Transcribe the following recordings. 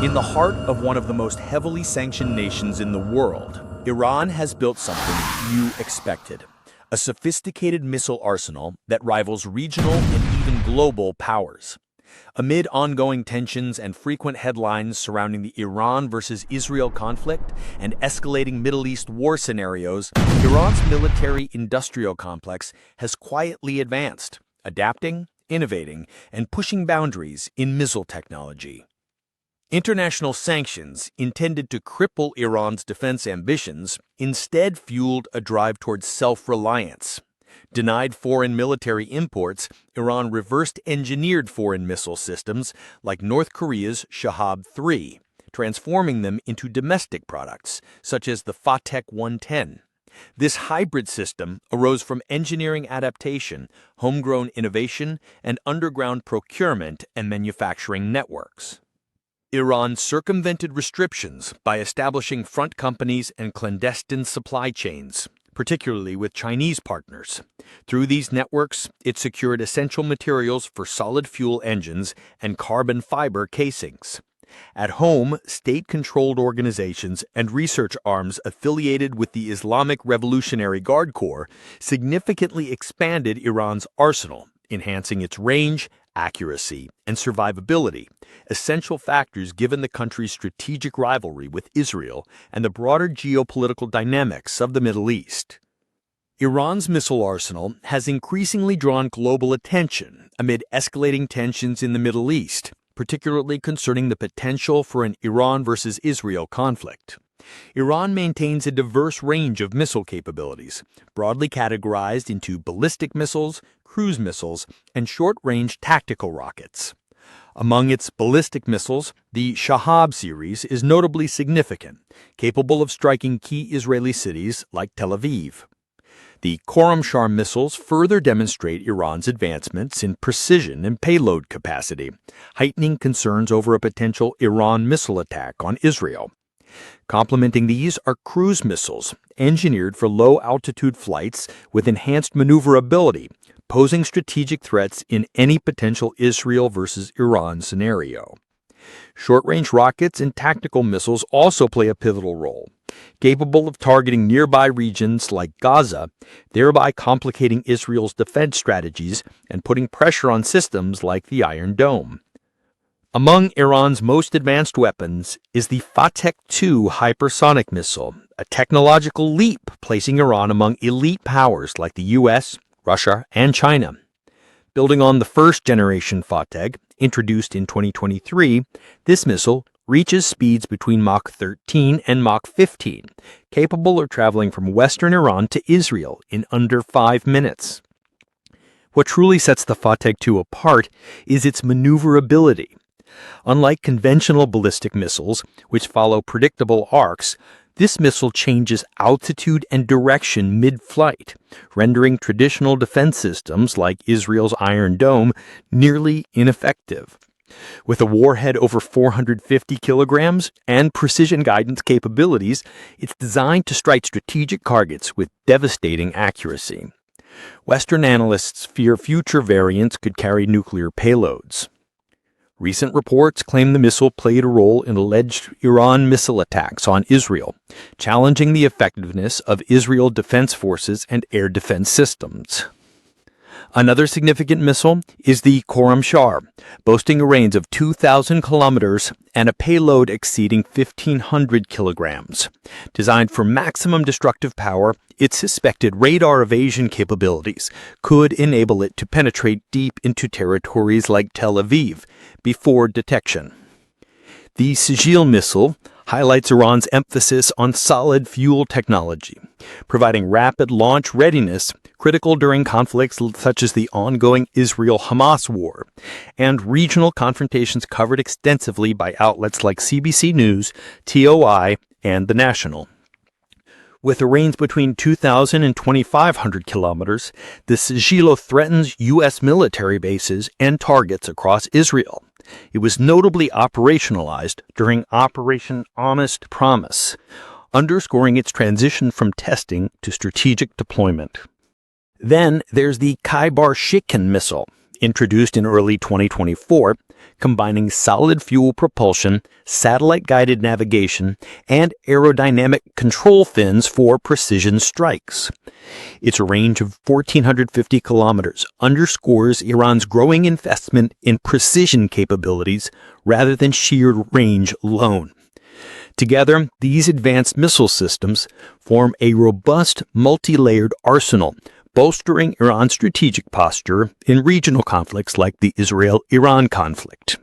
In the heart of one of the most heavily sanctioned nations in the world, Iran has built something few expected. A sophisticated missile arsenal that rivals regional and even global powers. Amid ongoing tensions and frequent headlines surrounding the Iran versus Israel conflict and escalating Middle East war scenarios, Iran's military-industrial complex has quietly advanced, adapting, innovating, and pushing boundaries in missile technology. International sanctions, intended to cripple Iran's defense ambitions, instead fueled a drive towards self-reliance. Denied foreign military imports, Iran reversed-engineered foreign missile systems like North Korea's Shahab 3, transforming them into domestic products, such as the Fateh 110. This hybrid system arose from engineering adaptation, homegrown innovation, and underground procurement and manufacturing networks. Iran circumvented restrictions by establishing front companies and clandestine supply chains, particularly with Chinese partners. Through these networks, it secured essential materials for solid fuel engines and carbon fiber casings. At home, state-controlled organizations and research arms affiliated with the Islamic Revolutionary Guard Corps significantly expanded Iran's arsenal, enhancing its range, accuracy, and survivability, essential factors given the country's strategic rivalry with Israel and the broader geopolitical dynamics of the Middle East. Iran's missile arsenal has increasingly drawn global attention amid escalating tensions in the Middle East, particularly concerning the potential for an Iran versus Israel conflict. Iran maintains a diverse range of missile capabilities, broadly categorized into ballistic missiles, cruise missiles, and short-range tactical rockets. Among its ballistic missiles, the Shahab series is notably significant, capable of striking key Israeli cities like Tel Aviv. The Khorramshahr missiles further demonstrate Iran's advancements in precision and payload capacity, heightening concerns over a potential Iran missile attack on Israel. Complementing these are cruise missiles, engineered for low-altitude flights with enhanced maneuverability, posing strategic threats in any potential Israel versus Iran scenario. Short-range rockets and tactical missiles also play a pivotal role, capable of targeting nearby regions like Gaza, thereby complicating Israel's defense strategies and putting pressure on systems like the Iron Dome. Among Iran's most advanced weapons is the Fateh 2 hypersonic missile, a technological leap placing Iran among elite powers like the U.S., Russia, and China. Building on the first-generation Fateh, introduced in 2023, this missile reaches speeds between Mach 13 and Mach 15, capable of traveling from western Iran to Israel in under 5 minutes. What truly sets the Fateh 2 apart is its maneuverability. Unlike conventional ballistic missiles, which follow predictable arcs, this missile changes altitude and direction mid-flight, rendering traditional defense systems like Israel's Iron Dome nearly ineffective. With a warhead over 450 kilograms and precision guidance capabilities, it's designed to strike strategic targets with devastating accuracy. Western analysts fear future variants could carry nuclear payloads. Recent reports claim the missile played a role in alleged Iran missile attacks on Israel, challenging the effectiveness of Israel defense forces and air defense systems. Another significant missile is the Khorramshahr, boasting a range of 2,000 kilometers and a payload exceeding 1,500 kilograms. Designed for maximum destructive power, its suspected radar evasion capabilities could enable it to penetrate deep into territories like Tel Aviv before detection. The Sigil missile highlights Iran's emphasis on solid fuel technology, providing rapid launch readiness critical during conflicts such as the ongoing Israel-Hamas war, and regional confrontations covered extensively by outlets like CBC News, TOI, and The National. With a range between 2,000 and 2,500 kilometers, the Sigilo threatens U.S. military bases and targets across Israel. It was notably operationalized during Operation Honest Promise, underscoring its transition from testing to strategic deployment. Then there's the Khaybar Shikan missile, introduced in early 2024, combining solid fuel propulsion, satellite-guided navigation, and aerodynamic control fins for precision strikes. Its range of 1,450 kilometers underscores Iran's growing investment in precision capabilities rather than sheer range alone. Together, these advanced missile systems form a robust, multi-layered arsenal, bolstering Iran's strategic posture in regional conflicts like the Israel-Iran conflict.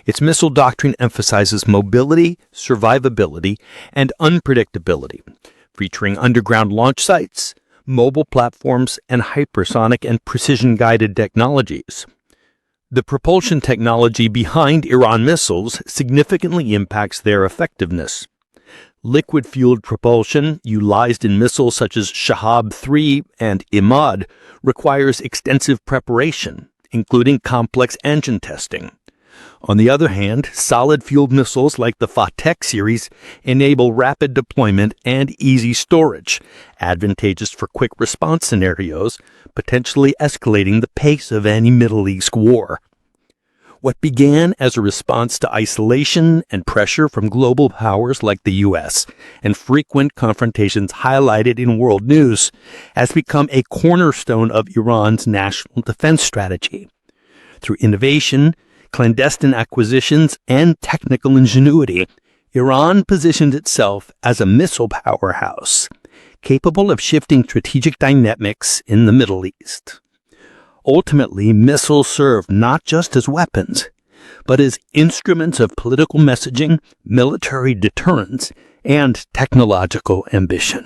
Its missile doctrine emphasizes mobility, survivability, and unpredictability, featuring underground launch sites, mobile platforms, and hypersonic and precision-guided technologies. The propulsion technology behind Iran missiles significantly impacts their effectiveness. Liquid-fueled propulsion, utilized in missiles such as Shahab 3 and Imad, requires extensive preparation, including complex engine testing. On the other hand, solid-fueled missiles like the Fateh series enable rapid deployment and easy storage, advantageous for quick response scenarios, potentially escalating the pace of any Middle East war. What began as a response to isolation and pressure from global powers like the U.S. and frequent confrontations highlighted in world news has become a cornerstone of Iran's national defense strategy. Through innovation, clandestine acquisitions, and technical ingenuity, Iran positioned itself as a missile powerhouse, capable of shifting strategic dynamics in the Middle East. Ultimately, missiles serve not just as weapons, but as instruments of political messaging, military deterrence, and technological ambition.